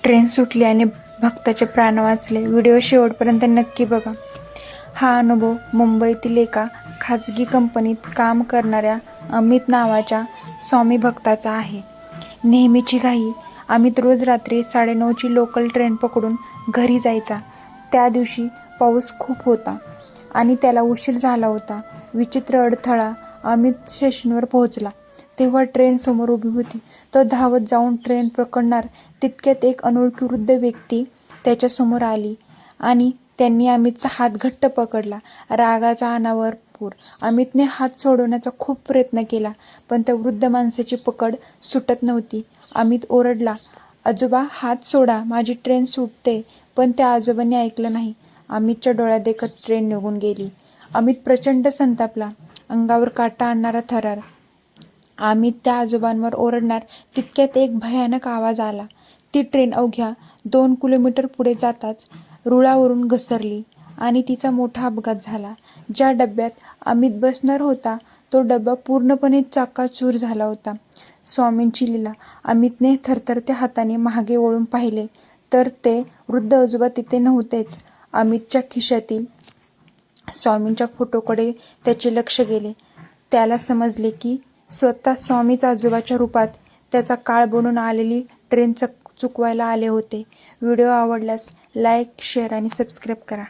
Train सुटली आणि भक्ताचे प्राण वाचले. व्हिडिओ शेवटपर्यंत नक्की बघा. हा अनुभव मुंबईतील एका खाजगी कंपनीत काम करणाऱ्या अमित नावाच्या स्वामी भक्ताचा आहे. नेहमीची घाई. अमित रोज रात्री 9:30ची लोकल ट्रेन पकडून घरी जायचा. त्या दिवशी पाऊस खूप होता आणि त्याला उशीर झाला होता. विचित्र अडथळा. अमित स्टेशनवर पोहोचला तेव्हा ट्रेन समोर उभी होती. तो धावत जाऊन ट्रेन पकडणार तितक्यात एक अनोळखी वृद्ध व्यक्ती त्याच्या समोर आली आणि त्यांनी अमितचा हात घट्ट पकडला. रागाचा अनावरपूर. अमितने हात सोडवण्याचा खूप प्रयत्न केला पण त्या वृद्ध माणसाची पकड सुटत नव्हती. अमित ओरडला, आजोबा हात सोडा, माझी ट्रेन सुटते. पण त्या आजोबांनी ऐकलं नाही. अमितच्या डोळ्यात देखत ट्रेन निघून गेली. अमित प्रचंड संतापला. अंगावर काटा आणणारा थरार. अमित त्या आजोबांवर ओरडणार तितक्यात एक भयानक आवाज आला. ती ट्रेन अवघ्या 2 किलोमीटर पुढे जाताच रुळावरून घसरली आणि तिचा मोठा अपघात झाला. ज्या डब्यात अमित बसणार होता तो डबा पूर्णपणे चक्काचूर झाला होता. स्वामींची लीला. अमितने थरथरत्या हाताने मागे वळून पाहिले तर ते वृद्ध आजोबा तिथे नव्हतेच. अमितच्या खिशातील स्वामींच्या फोटोकडे त्याचे लक्ष गेले. त्याला समजले की स्वतः स्वामीच आजोबाच्या रूपात त्याचा काळ बनून आलेली ट्रेन चुकवायला आले होते. व्हिडिओ आवडल्यास लाईक, शेअर आणि सबस्क्राईब करा.